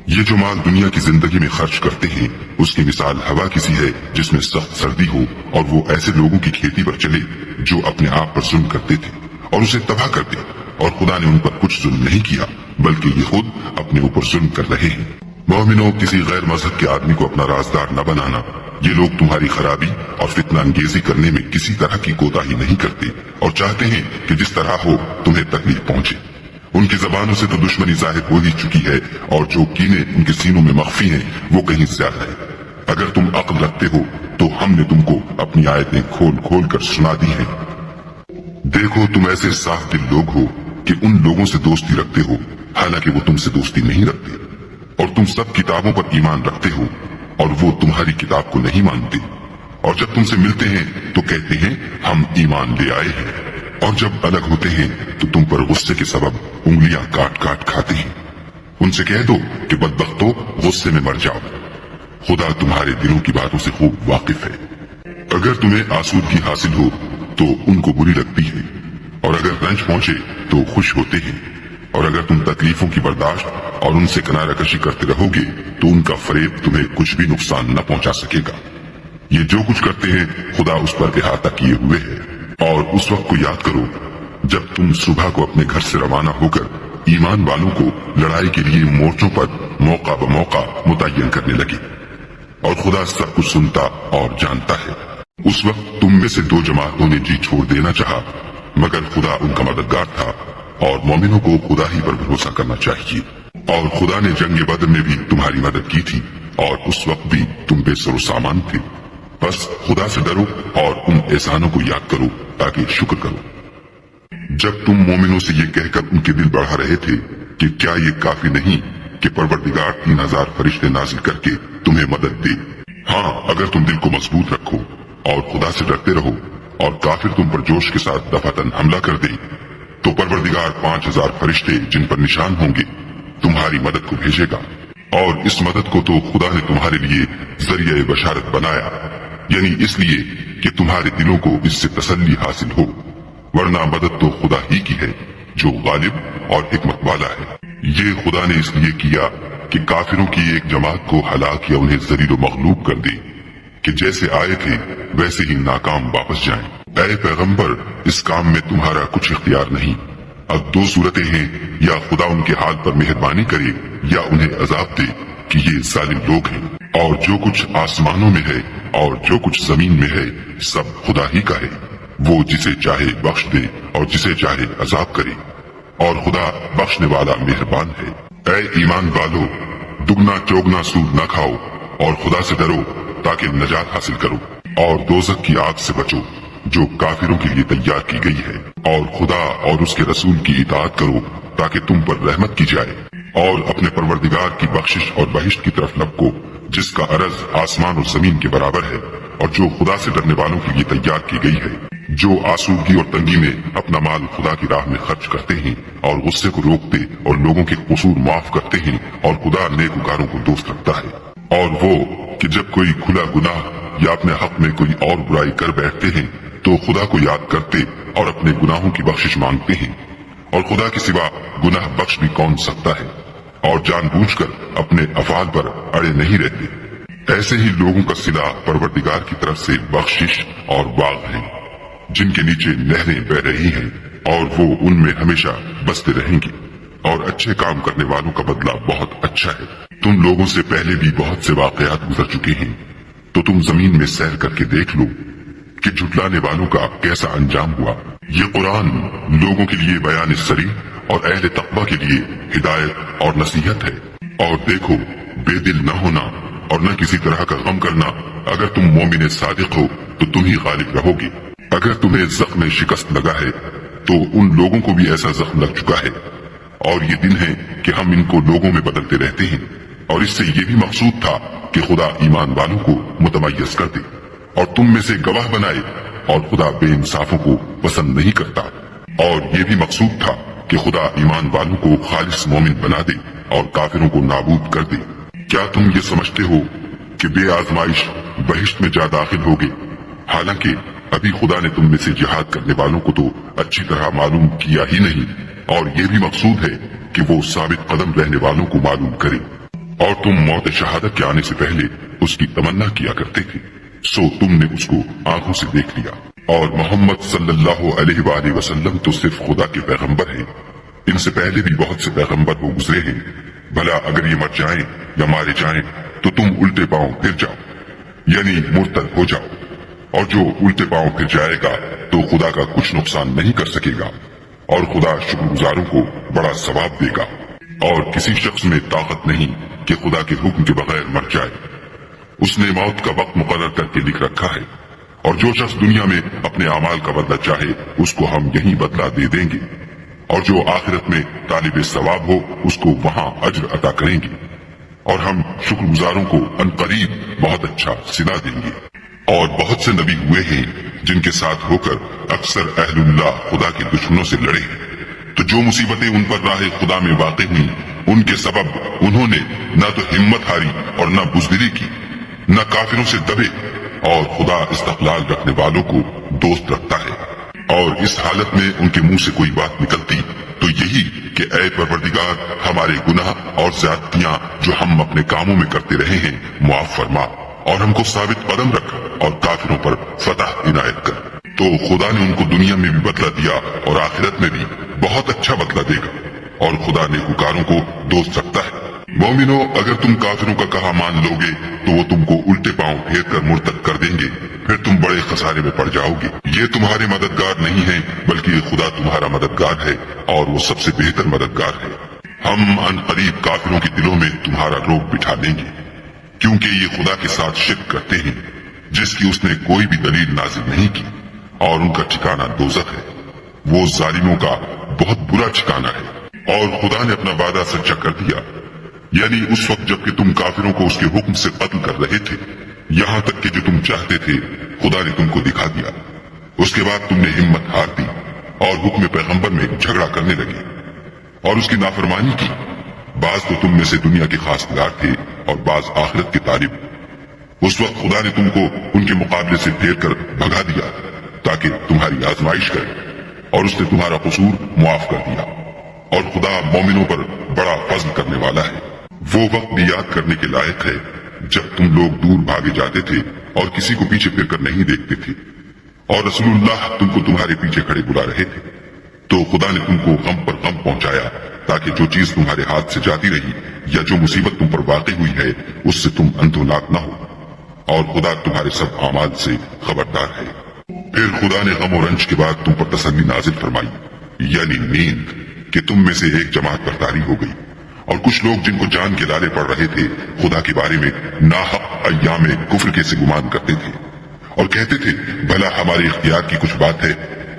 یہ جو مال دنیا کی زندگی میں خرچ کرتے ہیں اس کی مثال ہوا کسی ہے جس میں سخت سردی ہو اور وہ ایسے لوگوں کی کھیتی پر چلے جو اپنے آپ پر ظلم کرتے تھے اور اسے تباہ کر دے، اور خدا نے ان پر کچھ ظلم نہیں کیا بلکہ یہ خود اپنے اوپر ظلم کر رہے ہیں۔ مومنوں، کسی غیر مذہب کے آدمی کو اپنا رازدار نہ بنانا۔ یہ لوگ تمہاری خرابی اور فتنہ انگیزی کرنے میں کسی طرح کی کوتاہی نہیں کرتے اور چاہتے ہیں کہ جس طرح ہو تمہیں تکلیف پہنچے۔ ان کی زبانوں سے تو دشمنی ظاہر ہو ہی چکی ہے، اور جو کینے ان کے سینوں میں مخفی ہیں وہ کہیں زیادہ ہے۔ اگر تم عقل رکھتے ہو تو ہم نے تم کو اپنی آیتیں کھول کھول کر سنا دی ہیں۔ دیکھو، تم ایسے صاف دل لوگ ہو کہ ان لوگوں سے دوستی رکھتے ہو حالانکہ وہ تم سے دوستی نہیں رکھتے، اور تم سب کتابوں پر ایمان رکھتے ہو اور وہ تمہاری کتاب کو نہیں مانتے، اور جب تم سے ملتے ہیں تو کہتے ہیں ہم ایمان لے آئے ہیں، اور جب الگ ہوتے ہیں تو تم پر غصے کے سبب انگلیاں کاٹ کاٹ کھاتے ہیں۔ ان سے کہہ دو کہ بدبختو غصے میں مر جاؤ، خدا تمہارے دلوں کی باتوں سے خوب واقف ہے۔ اگر تمہیں آسودگی حاصل ہو تو ان کو بری لگتی ہے، اور اگر رنج پہنچے تو خوش ہوتے ہیں، اور اگر تم تکلیفوں کی برداشت اور ان سے کنارہ کشی کرتے رہو گے تو ان کا فریب تمہیں کچھ بھی نقصان نہ پہنچا سکے گا۔ یہ جو کچھ کرتے ہیں خدا اس پر احاطہ کیے ہوئے ہے۔ اور اس وقت کو یاد کرو جب تم صبح کو اپنے گھر سے روانہ ہو کر ایمان والوں کو لڑائی کے لیے مورچوں پر موقع بموقع متعین کرنے لگے، اور خدا سب کچھ سنتا اور جانتا ہے۔ اس وقت تم میں سے دو جماعتوں نے جی چھوڑ دینا چاہا، مگر خدا ان کا مددگار تھا، اور مومنوں کو خدا ہی پر بھروسہ کرنا چاہیے۔ اور خدا نے جنگ بدر میں بھی تمہاری مدد کی تھی، اور اس وقت بھی تم بے سر و سامان تھے۔ بس خدا سے ڈرو اور ان احسانوں کو یاد کرو تاکہ شکر کرو۔ جب تم مومنوں سے یہ کہہ کر ان کے دل بڑھا رہے تھے کہ کیا یہ کافی نہیں کہ پروردگار 3000 فرشتے نازل کر کے تمہیں مدد دے؟ ہاں، اگر تم دل کو مضبوط رکھو اور خدا سے ڈرتے رہو اور کافر تم پر جوش کے ساتھ دفعتاً حملہ کر دے تو پروردگار 5000 فرشتے جن پر نشان ہوں گے تمہاری مدد کو بھیجے گا، اور اس مدد کو تو خدا نے تمہارے لیے ذریعہ بشارت بنایا، یعنی اس لیے کہ تمہارے دلوں کو اس سے تسلی حاصل ہو، ورنہ مدد تو خدا ہی کی ہے جو غالب اور حکمت والا ہے۔ یہ خدا نے اس لیے کیا کہ کافروں کی ایک جماعت کو ہلاک یا انہیں ذلیل و مغلوب کر دے کہ جیسے آئے تھے ویسے ہی ناکام واپس جائیں۔ اے پیغمبر، اس کام میں تمہارا کچھ اختیار نہیں۔ اب دو صورتیں ہیں، یا خدا ان کے حال پر مہربانی کرے یا انہیں عذاب دے کہ یہ ظالم لوگ ہیں، اور جو کچھ آسمانوں میں ہے اور جو کچھ زمین میں ہے سب خدا ہی کا ہے، وہ جسے چاہے بخش دے اور جسے چاہے عذاب کرے، اور خدا بخشنے والا مہربان ہے۔ اے ایمان والو، دگنا چوگنا سود نہ کھاؤ اور خدا سے ڈرو تاکہ نجات حاصل کرو، اور دوزخ کی آگ سے بچو جو کافروں کے لیے تیار کی گئی ہے، اور خدا اور اس کے رسول کی اطاعت کرو تاکہ تم پر رحمت کی جائے، اور اپنے پروردگار کی بخشش اور بہشت کی طرف لپکو جس کا عرض آسمان اور زمین کے برابر ہے، اور جو خدا سے ڈرنے والوں کے لیے تیار کی گئی ہے، جو آسودگی اور تنگی میں اپنا مال خدا کی راہ میں خرچ کرتے ہیں اور غصے کو روکتے اور لوگوں کے قصور معاف کرتے ہیں، اور خدا نیکوکاروں کو دوست رکھتا ہے۔ اور وہ کہ جب کوئی کھلا گناہ یا اپنے حق میں کوئی اور برائی کر بیٹھتے ہیں تو خدا کو یاد کرتے اور اپنے گناہوں کی بخشش مانگتے ہیں، اور خدا کے سوا گناہ بخش بھی کون سکتا ہے، اور جان بوجھ کر اپنے افعال پر اڑے نہیں رہتے۔ ایسے ہی لوگوں کا صلہ پروردگار کی طرف سے بخشش اور باغ ہیں جن کے نیچے نہریں بہ رہی ہیں، اور وہ ان میں ہمیشہ بستے رہیں گے، اور اچھے کام کرنے والوں کا بدلہ بہت اچھا ہے۔ تم لوگوں سے پہلے بھی بہت سے واقعات گزر چکے ہیں، تو تم زمین میں سیر کر کے دیکھ لو کہ جھٹلانے والوں کا کیسا انجام ہوا۔ یہ قرآن لوگوں کے لیے بیان صریح اور اہل تقوی کے لیے ہدایت اور نصیحت ہے۔ اور دیکھو، بے دل نہ ہونا اور نہ کسی طرح کا غم کرنا، اگر تم مومن صادق ہو تو تم ہی غالب رہو گے۔ اگر تمہیں زخم شکست لگا ہے تو ان لوگوں کو بھی ایسا زخم لگ چکا ہے، اور یہ دن ہے کہ ہم ان کو لوگوں میں بدلتے رہتے ہیں، اور اس سے یہ بھی مقصود تھا کہ خدا ایمان والوں کو متمیز کر دے اور تم میں سے گواہ بنائے، اور خدا بے انصافوں کو پسند نہیں کرتا۔ اور یہ بھی مقصود تھا کہ خدا ایمان والوں کو خالص مومن بنا دے اور کافروں کو نابود کر دے۔ کیا تم یہ سمجھتے ہو کہ بے آزمائش بہشت میں جا داخل ہوگے، حالانکہ ابھی خدا نے تم میں سے جہاد کرنے والوں کو تو اچھی طرح معلوم کیا ہی نہیں، اور یہ بھی مقصود ہے کہ وہ ثابت قدم رہنے والوں کو معلوم کرے۔ اور تم موت شہادت کے آنے سے پہلے اس کی تمنا کیا کرتے تھے، سو تم نے اس کو آنکھوں سے دیکھ لیا۔ اور محمد صلی اللہ علیہ وآلہ وسلم تو صرف خدا کے پیغمبر ہیں، ان سے پہلے بھی بہت سے پیغمبر وہ گزرے ہیں، بھلا اگر یہ مر جائیں یا مارے جائیں تو تم الٹے پاؤں پھر جاؤ، یعنی مرتد ہو جاؤ، اور جو الٹے پاؤں پھر جائے گا تو خدا کا کچھ نقصان نہیں کر سکے گا، اور خدا شکر گزاروں کو بڑا ثواب دے گا۔ اور کسی شخص میں طاقت نہیں کہ خدا کے حکم کے بغیر مر جائے، اس نے موت کا وقت مقرر کر کے لکھ رکھا ہے، اور جو شخص دنیا میں اپنے اعمال کا بدلہ چاہے اس کو ہم یہی بدلہ دے دیں گے، اور جو آخرت میں طالب ثواب ہو اس کو وہاں اجر عطا کریں گے، اور ہم شکر گزاروں کو ان قریب بہت اچھا صدا دیں گے۔ اور بہت سے نبی ہوئے ہیں جن کے ساتھ ہو کر اکثر اہل اللہ خدا کے دشمنوں سے لڑے ہیں، تو جو مصیبتیں ان پر راہ خدا میں واقع ہوئی ان کے سبب انہوں نے نہ تو ہمت ہاری اور نہ بزدلی کی، نہ کافروں سے دبے، اور خدا استقلال رکھنے والوں کو دوست رکھتا ہے۔ اور اس حالت میں ان کے منہ سے کوئی بات نکلتی تو یہی کہ اے پروردگار، ہمارے گناہ اور زیادتیاں جو ہم اپنے کاموں میں کرتے رہے ہیں معاف فرما، اور ہم کو ثابت قدم رکھ اور کافروں پر فتح عنایت کر۔ تو خدا نے ان کو دنیا میں بھی بدلہ دیا اور آخرت میں بھی بہت اچھا بدلہ دے گا، اور خدا نیکوکاروں کو دوست رکھتا ہے۔ مومنو، اگر تم کافروں کا کہا مان لو گے تو وہ تم کو الٹے پاؤں پھیر کر مرتد کر دیں گے، پھر تم بڑے خسارے میں پڑ جاؤ گے۔ یہ تمہارے مددگار نہیں ہیں بلکہ خدا تمہارا مددگار ہے، اور وہ سب سے بہتر مددگار ہے۔ ہم ان قریب کافروں کے دلوں میں تمہارا روب بٹھا دیں گے، کیونکہ یہ خدا کے ساتھ شرک کرتے ہیں جس کی اس نے کوئی بھی دلیل نازل نہیں کی، اور ان کا ٹھکانہ دوزخ ہے، وہ ظالموں کا بہت برا ٹھکانہ ہے۔ اور خدا نے اپنا وعدہ سچا کر دیا، یعنی اس وقت جب کہ تم کافروں کو اس کے حکم سے قتل کر رہے تھے، یہاں تک کہ جو تم چاہتے تھے خدا نے تم کو دکھا دیا۔ اس کے بعد تم نے ہمت ہار دی اور حکم پیغمبر میں جھگڑا کرنے لگے اور اس کی نافرمانی کی۔ بعض تو تم میں سے دنیا کے خواستگار تھے اور بعض آخرت کے طالب۔ اس وقت خدا نے تم کو ان کے مقابلے سے پھیر کر بھگا دیا تاکہ تمہاری آزمائش کرے، اور اس نے تمہارا قصور معاف کر دیا، اور خدا مومنوں پر بڑا فضل کرنے والا ہے۔ وہ وقت بھی یاد کرنے کے لائق ہے جب تم لوگ دور بھاگے جاتے تھے اور کسی کو پیچھے پھر کر نہیں دیکھتے تھے، اور رسول اللہ تم کو تمہارے پیچھے کھڑے بلا رہے تھے، تو خدا نے تم کو غم پر غم پہنچایا تاکہ جو چیز تمہارے ہاتھ سے جاتی رہی یا جو مصیبت تم پر واقع ہوئی ہے اس سے تم اندھوناک نہ ہو، اور خدا تمہارے سب اعمال سے خبردار ہے۔ پھر خدا نے غم و رنج کے بعد تم پر تسلی نازل فرمائی، یعنی نیند، کہ تم میں سے ایک جماعت پر طاری ہو گئی، اور کچھ لوگ جن کو جان کے لالے پڑ رہے تھے خدا کے بارے میں ناحق ایام کفر کے سے گمان کرتے تھے، اور کہتے تھے بھلا ہمارے اختیار کی کچھ بات ہے؟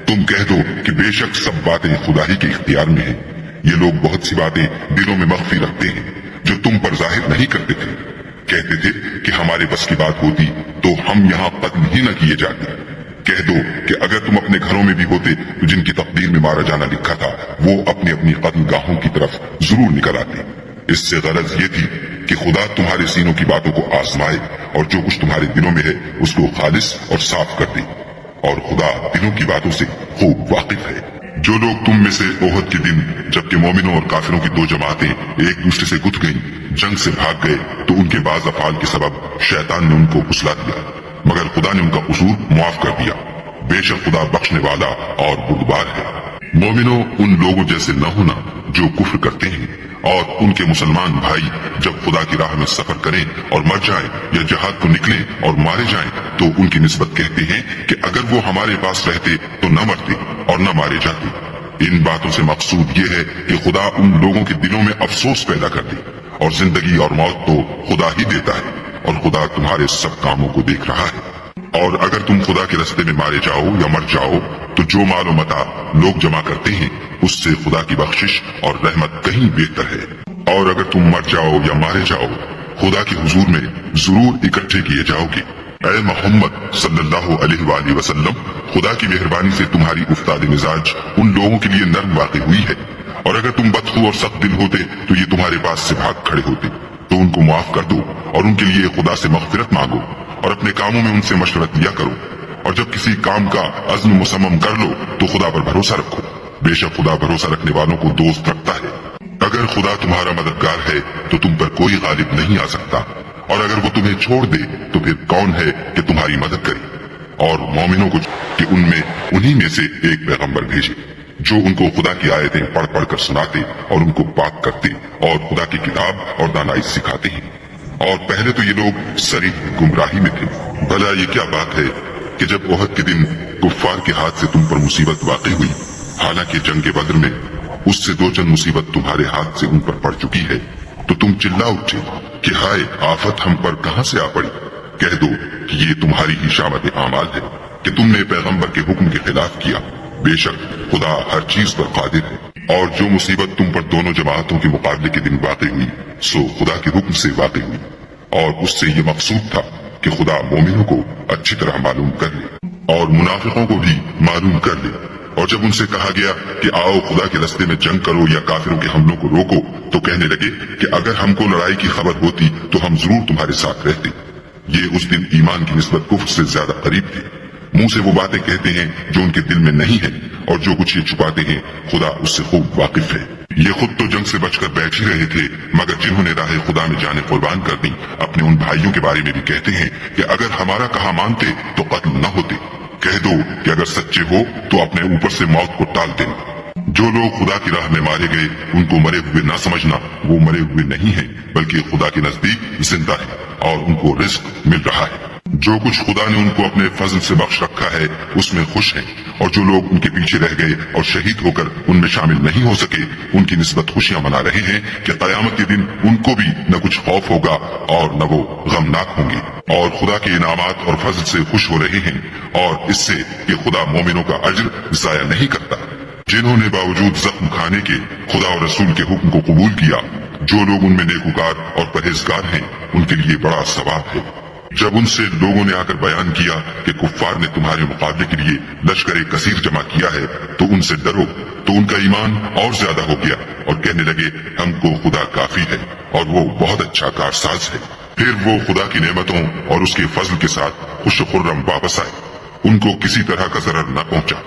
تم کہہ دو کہ بے شک سب باتیں خدا ہی کے اختیار میں ہیں۔ یہ لوگ بہت سی باتیں دلوں میں مخفی رکھتے ہیں جو تم پر ظاہر نہیں کرتے تھے۔ کہتے تھے کہ ہمارے بس کی بات ہوتی تو ہم یہاں قتل ہی نہ کیے جاتے۔ کہہ دو کہ اگر تم اپنے گھروں میں بھی ہوتے تو جن کی تقدیر میں مارا جانا لکھا تھا وہ اپنی اپنی قتل گاہوں کی طرف ضرور نکل آتے۔ اس سے غرض یہ تھی کہ خدا تمہارے سینوں کی باتوں کو آزمائے اور جو کچھ تمہارے دلوں میں ہے اس کو خالص اور صاف کر دے، اور خدا دلوں کی باتوں سے خوب واقف ہے۔ جو لوگ تم میں سے احد کے دن جبکہ مومنوں اور کافروں کی دو جماعتیں ایک دوسرے سے گتھ گئیں جنگ سے بھاگ گئے تو ان کے بعض افعال کے سبب شیطان نے ان کو پھسلا دیا، مگر خدا نے ان کا قصور معاف کر دیا۔ بے شک خدا بخشنے والا اور بردبار ہے۔ مومنوں، ان لوگوں جیسے نہ ہونا جو کفر کرتے ہیں، اور ان کے مسلمان بھائی جب خدا کی راہ میں سفر کریں اور مر جائیں یا جہاد کو نکلیں اور مارے جائیں تو ان کی نسبت کہتے ہیں کہ اگر وہ ہمارے پاس رہتے تو نہ مرتے اور نہ مارے جاتے۔ ان باتوں سے مقصود یہ ہے کہ خدا ان لوگوں کے دلوں میں افسوس پیدا کر دے، اور زندگی اور موت تو خدا ہی دیتا ہے، اور خدا تمہارے سب کاموں کو دیکھ رہا ہے۔ اور اگر تم خدا کے راستے میں مارے جاؤ یا مر جاؤ تو جو مال و متاع لوگ جمع کرتے ہیں اس سے خدا کی بخشش اور رحمت کہیں بہتر ہے۔ اور اگر تم مر جاؤ یا مارے جاؤ خدا کے حضور میں ضرور اکٹھے کیے جاؤ گے۔ اے محمد صلی اللہ علیہ وآلہ وسلم، خدا کی مہربانی سے تمہاری افتاد مزاج ان لوگوں کے لیے نرم واقع ہوئی ہے، اور اگر تم بدخو اور سخت دل ہوتے تو یہ تمہارے پاس سے بھاگ کھڑے ہوتے۔ تو ان کو معاف کر دو اور ان کے لیے خدا سے مغفرت مانگو، اور اپنے کاموں میں ان سے مشورت لیا کرو، اور جب کسی کام کا عزم مصمم کر لو تو خدا پر بھروسہ رکھو، بے شک خدا بھروسہ رکھنے والوں کو دوست رکھتا ہے۔ اگر خدا تمہارا مددگار ہے تو تم پر کوئی غالب نہیں آ سکتا، اور اگر وہ تمہیں چھوڑ دے تو پھر کون ہے کہ تمہاری مدد کرے؟ اور مومنوں کو کہ ان میں انہی میں سے ایک پیغمبر بھیجے جو ان کو خدا کی آیتیں پڑھ پڑھ کر سناتے اور ان کو پاک کرتے اور خدا کی کتاب اور دانائی سکھاتے ہیں۔ اور پہلے تو یہ لوگ صریح گمراہی میں تھے۔ بھلا یہ کیا بات ہے کہ جب احد کے دن کفار کے ہاتھ سے تم پر مصیبت واقع ہوئی، حالانکہ جنگ بدر میں اس سے دو چند مصیبت تمہارے ہاتھ سے ان پر پڑ چکی ہے، تو تم چلا اٹھے کہ ہائے آفت ہم پر کہاں سے آ پڑی؟ کہہ دو کہ یہ تمہاری ہی شامت اعمال ہے کہ تم نے پیغمبر کے حکم کے خلاف کیا، بے شک خدا ہر چیز پر قادر ہے۔ اور جو مصیبت تم پر دونوں جماعتوں کے مقابلے کے دن واقع ہوئی سو خدا کے حکم سے واقع ہوئی، اور اس سے یہ مقصود تھا کہ خدا مومنوں کو اچھی طرح معلوم کر لے اور منافقوں کو بھی معلوم کر لے۔ اور جب ان سے کہا گیا کہ آؤ خدا کے راستے میں جنگ کرو یا کافروں کے حملوں کو روکو، تو کہنے لگے کہ اگر ہم کو لڑائی کی خبر ہوتی تو ہم ضرور تمہارے ساتھ رہتے۔ یہ اس دن ایمان کی نسبت کفر سے زیادہ قریب تھے۔ منہ سے وہ باتیں کہتے ہیں جو ان کے دل میں نہیں ہیں، اور جو کچھ یہ چھپاتے ہیں خدا اس سے خوب واقف ہے۔ یہ خود تو جنگ سے بچ کر بیٹھ ہی رہے تھے، مگر جنہوں نے راہ خدا میں جانیں قربان کر دی اپنے ان بھائیوں کے بارے میں بھی کہتے ہیں کہ اگر ہمارا کہا مانتے تو قتل نہ ہوتے۔ کہہ دو کہ اگر سچے ہو تو اپنے اوپر سے موت کو ٹال دیں۔ جو لوگ خدا کی راہ میں مارے گئے ان کو مرے ہوئے نہ سمجھنا، وہ مرے ہوئے نہیں ہیں بلکہ خدا کے نزدیک زندہ ہے اور ان کو رزق مل رہا ہے۔ جو کچھ خدا نے ان کو اپنے فضل سے بخش رکھا ہے اس میں خوش ہیں، اور جو لوگ ان کے پیچھے رہ گئے اور شہید ہو کر ان میں شامل نہیں ہو سکے ان کی نسبت خوشیاں منا رہے ہیں کہ قیامت کے دن ان کو بھی نہ کچھ خوف ہوگا اور نہ وہ غمناک ہوں گے، اور خدا کے انعامات اور فضل سے خوش ہو رہے ہیں، اور اس سے کہ خدا مومنوں کا اجر ضائع نہیں کرتا۔ جنہوں نے باوجود زخم کھانے کے خدا اور رسول کے حکم کو قبول کیا، جو لوگ ان میں نیکوکار اور پرہیزگار ہیں ان کے لیے بڑا ثواب ہے۔ جب ان سے لوگوں نے آ کر بیان کیا کہ کفار نے تمہارے مقابلے کے لیے لشکر کثیر جمع کیا ہے تو ان سے ڈرو، تو ان کا ایمان اور زیادہ ہو گیا اور کہنے لگے ہم کو خدا کافی ہے اور وہ بہت اچھا کارساز ہے۔ پھر وہ خدا کی نعمتوں اور اس کے فضل کے ساتھ خوش و خرم واپس آئے، ان کو کسی طرح کا ضرر نہ پہنچا،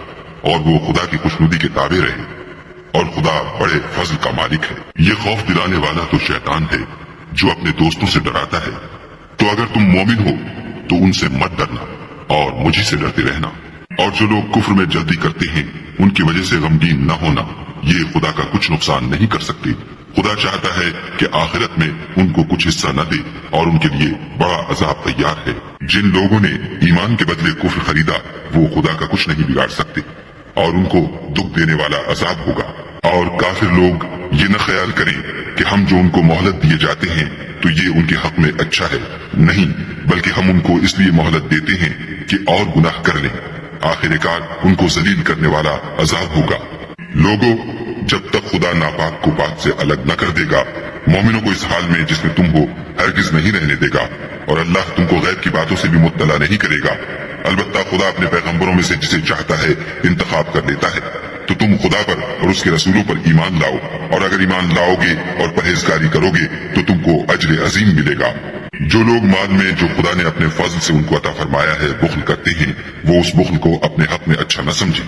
اور وہ خدا کی خوشنودی کے تابع رہے، اور خدا بڑے فضل کا مالک ہے۔ یہ خوف دلانے والا تو شیطان ہے جو اپنے دوستوں سے ڈراتا ہے۔ تو اگر تم مومن ہو تو ان سے مت ڈرنا اور مجھے سے ڈرتے رہنا، اور جو لوگ کفر میں جلدی کرتے ہیں ان کی وجہ سے غمگین نہ ہونا، یہ خدا کا کچھ نقصان نہیں کر سکتے۔ خدا چاہتا ہے کہ آخرت میں ان کو کچھ حصہ نہ دے اور ان کے لیے بڑا عذاب تیار ہے۔ جن لوگوں نے ایمان کے بدلے کفر خریدا وہ خدا کا کچھ نہیں بگاڑ سکتے، اور ان کو دکھ دینے والا عذاب ہوگا۔ اور کافر لوگ یہ نہ خیال کریں کہ ہم جو ان کو مہلت دیے جاتے ہیں تو یہ ان کے حق میں اچھا ہے، نہیں، بلکہ ہم ان کو اس لیے مہلت دیتے ہیں کہ اور گناہ کر لیں، آخر کار ان کو ذلیل کرنے والا عذاب ہوگا۔ لوگوں، جب تک خدا ناپاک کو پاک سے الگ نہ کر دے گا، مومنوں کو اس حال میں جس میں تم ہو ہرگز نہیں رہنے دے گا، اور اللہ تم کو غیب کی باتوں سے بھی مطلع نہیں کرے گا۔ البتہ خدا اپنے پیغمبروں میں سے جسے چاہتا ہے انتخاب کر لیتا ہے۔ تو تم خدا پر اور اس کے رسولوں پر ایمان لاؤ، اور اگر ایمان لاؤ گے اور پرہیزگاری کرو گے تو تم کو اجر عظیم ملے گا۔ جو لوگ مال میں جو خدا نے اپنے فضل سے ان کو عطا فرمایا ہے بخل کرتے ہیں، وہ اس بخل کو اپنے حق میں اچھا نہ سمجھیں،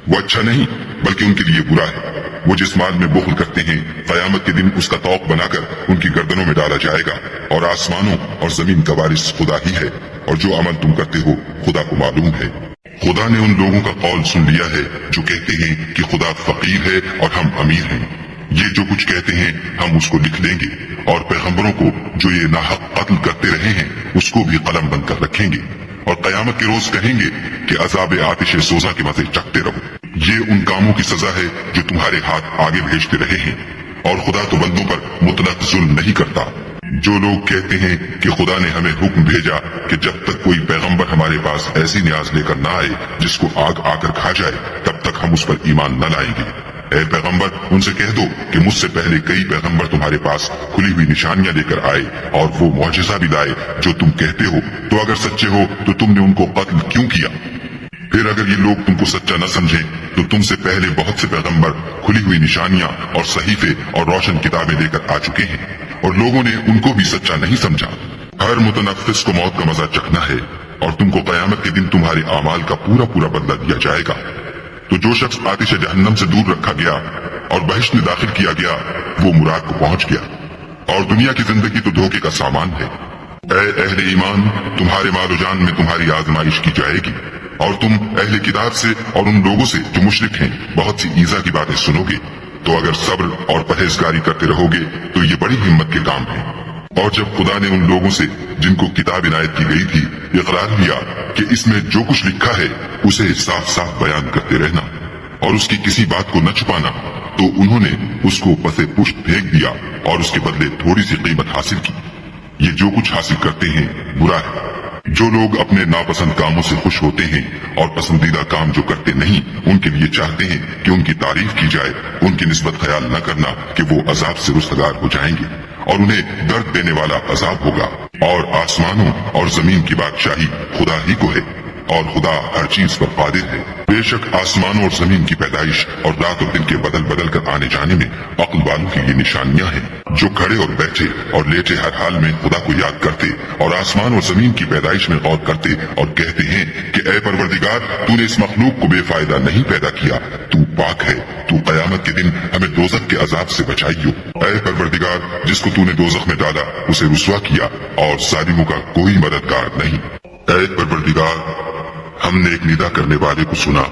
وہ اچھا نہیں بلکہ ان کے لیے برا ہے۔ وہ جس مال میں بخل کرتے ہیں قیامت کے دن اس کا طوق بنا کر ان کی گردنوں میں ڈالا جائے گا، اور آسمانوں اور زمین کا وارث خدا ہی ہے، اور جو عمل تم کرتے ہو خدا کو معلوم ہے۔ خدا نے ان لوگوں کا قول سن لیا ہے جو کہتے ہیں کہ خدا فقیر ہے اور ہم امیر ہیں۔ یہ جو کچھ کہتے ہیں ہم اس کو لکھ لیں گے، اور پیغمبروں کو جو یہ ناحق قتل کرتے رہے ہیں اس کو بھی قلم بند کر رکھیں گے، اور قیامت کے روز کہیں گے کہ عذاب آتش سوزا کے مزے چکھتے رہو۔ یہ ان کاموں کی سزا ہے جو تمہارے ہاتھ آگے بھیجتے رہے ہیں، اور خدا تو بندوں پر مطلق ظلم نہیں کرتا۔ جو لوگ کہتے ہیں کہ خدا نے ہمیں حکم بھیجا کہ جب تک کوئی پیغمبر ہمارے پاس ایسی نیاز لے کر نہ آئے جس کو آگ آ کر کھا جائے تب تک ہم اس پر ایمان نہ لائیں گے، اے پیغمبر ان سے کہہ دو کہ مجھ سے پہلے کئی پیغمبر تمہارے پاس کھلی ہوئی نشانیاں لے کر آئے اور وہ معجزہ بھی لائے جو تم کہتے ہو، تو اگر سچے ہو تو تم نے ان کو قتل کیوں کیا؟ پھر اگر یہ لوگ تم کو سچا نہ سمجھیں تو تم سے پہلے بہت سے پیغمبر کھلی ہوئی نشانیاں اور صحیفے اور روشن کتابیں لے کر آ چکے ہیں اور لوگوں نے ان کو بھی سچا نہیں سمجھا۔ ہر متنفس کو موت کا مزہ چکھنا ہے اور تم کو قیامت کے دن تمہارے اعمال کا پورا پورا بدلہ دیا جائے گا۔ تو جو شخص آتش جہنم سے دور رکھا گیا اور بہشت میں داخل کیا گیا وہ مراد کو پہنچ گیا، اور دنیا کی زندگی تو دھوکے کا سامان ہے۔ اے اہل ایمان، تمہارے مال و جان میں تمہاری آزمائش کی جائے گی اور تم اہل کتاب سے اور ان لوگوں سے جو مشرک ہیں بہت سی ایذا کی باتیں سنو گے، تو اگر صبر اور پرہیزگاری کرتے رہو گے تو یہ بڑی ہمت کے کام ہے۔ اور جب خدا نے ان لوگوں سے جن کو کتاب عنایت کی گئی تھی اقرار لیا کہ اس میں جو کچھ لکھا ہے اسے صاف صاف بیان کرتے رہنا اور اس کی کسی بات کو نہ چھپانا، تو انہوں نے اس کو پسے پشت پھینک دیا اور اس کے بدلے تھوڑی سی قیمت حاصل کی۔ یہ جو کچھ حاصل کرتے ہیں برا ہے۔ جو لوگ اپنے ناپسند کاموں سے خوش ہوتے ہیں اور پسندیدہ کام جو کرتے نہیں ان کے لیے چاہتے ہیں کہ ان کی تعریف کی جائے، ان کی نسبت خیال نہ کرنا کہ وہ عذاب سے رستگار ہو جائیں گے اور انہیں درد دینے والا عذاب ہوگا۔ اور آسمانوں اور زمین کی بادشاہی خدا ہی کو ہے اور خدا ہر چیز پر قادر ہے۔ بے شک آسمانوں اور زمین کی پیدائش اور رات اور دن کے بدل بدل کر آنے جانے میں عقل والوں کی یہ نشانیاں ہیں، جو کھڑے اور بیٹھے اور لیٹے ہر حال میں خدا کو یاد کرتے اور آسمان اور زمین کی پیدائش میں غور کرتے اور کہتے ہیں کہ اے پروردگار، تو نے اس مخلوق کو بے فائدہ نہیں پیدا کیا، تو پاک ہے، تو قیامت کے دن ہمیں دوزخ کے عذاب سے بچائیو۔ اے پروردگار، جس کو تو نے دوزخ میں ڈالا اسے رسوا کیا اور ظالموں کا کوئی مددگار نہیں۔ اے پروردگار، ہم نے ایک ندا کرنے والے کو سنا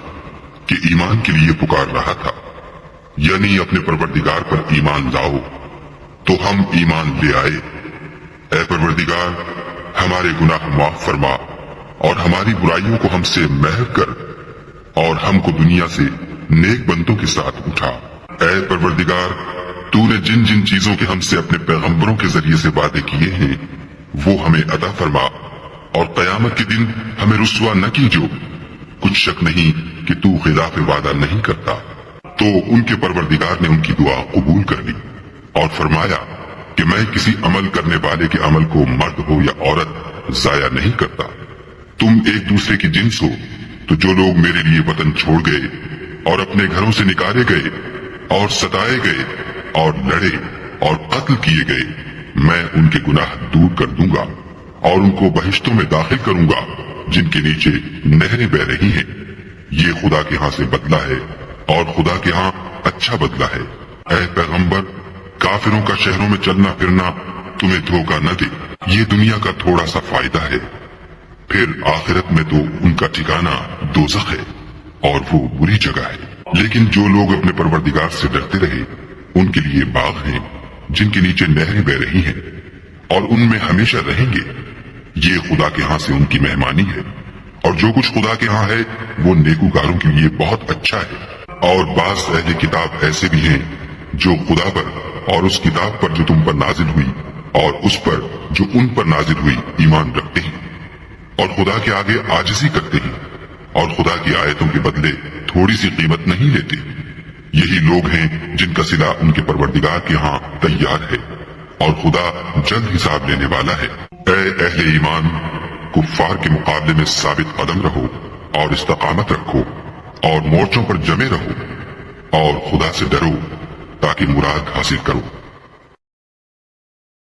کہ ایمان کے لیے پکار رہا تھا، یعنی اپنے پروردگار پر ایمان لاؤ، تو ہم ایمان لے آئے۔ اے پروردگار، ہمارے گناہ معاف فرما اور ہماری برائیوں کو ہم سے محو کر اور ہم کو دنیا سے نیک بندوں کے ساتھ اٹھا۔ اے پروردگار، تو نے جن جن چیزوں کے ہم سے اپنے پیغمبروں کے ذریعے سے وعدے کیے ہیں وہ ہمیں عطا فرما اور قیامت کے دن ہمیں رسوا نہ کیجو۔ کچھ شک نہیں کہ تو خلاف وعدہ نہیں کرتا۔ تو ان کے پروردگار نے ان کی دعا قبول کر لی اور فرمایا کہ میں کسی عمل کرنے والے کے عمل کو مرد ہو یا عورت ضائع نہیں کرتا۔ تم ایک دوسرے کی جنس ہو، تو جو لوگ میرے لیے وطن چھوڑ گئے اور اپنے گھروں سے نکالے گئے اور ستائے گئے اور لڑے اور قتل کیے گئے، میں ان کے گناہ دور کر دوں گا اور ان کو بہشتوں میں داخل کروں گا جن کے نیچے نہریں بہ رہی ہیں۔ یہ خدا کے ہاں سے بدلہ ہے اور خدا کے ہاں اچھا بدلہ ہے۔ اے پیغمبر، کافروں کا شہروں میں چلنا پھرنا تمہیں دھوکہ نہ دے، یہ دنیا کا تھوڑا سا فائدہ ہے، پھر آخرت میں تو ان کا ٹھکانہ دوزخ ہے اور وہ بری جگہ ہے۔ لیکن جو لوگ اپنے پروردگار سے ڈرتے رہے ان کے لیے باغ ہیں جن کے نیچے نہریں بہ رہی ہیں اور ان میں ہمیشہ رہیں گے۔ یہ خدا کے ہاں سے ان کی مہمانی ہے، اور جو کچھ خدا کے ہاں ہے وہ نیکوکاروں کے لیے بہت اچھا ہے۔ اور بعض اہل کتاب ایسے بھی ہیں جو خدا پر اور اس کتاب پر جو تم پر نازل ہوئی اور اس پر جو ان پر نازل ہوئی ایمان رکھتے ہیں اور خدا کے آگے عاجزی کرتے ہیں اور خدا کی آیتوں کے بدلے تھوڑی سی قیمت نہیں لیتے۔ یہی لوگ ہیں جن کا صلہ ان کے پروردگار کے ہاں تیار ہے اور خدا جلد حساب لینے والا ہے۔ اے اہل ایمان، کفار کے مقابلے میں ثابت قدم رہو اور استقامت رکھو اور مورچوں پر جمے رہو اور خدا سے ڈرو تاکہ مراد حاصل کرو۔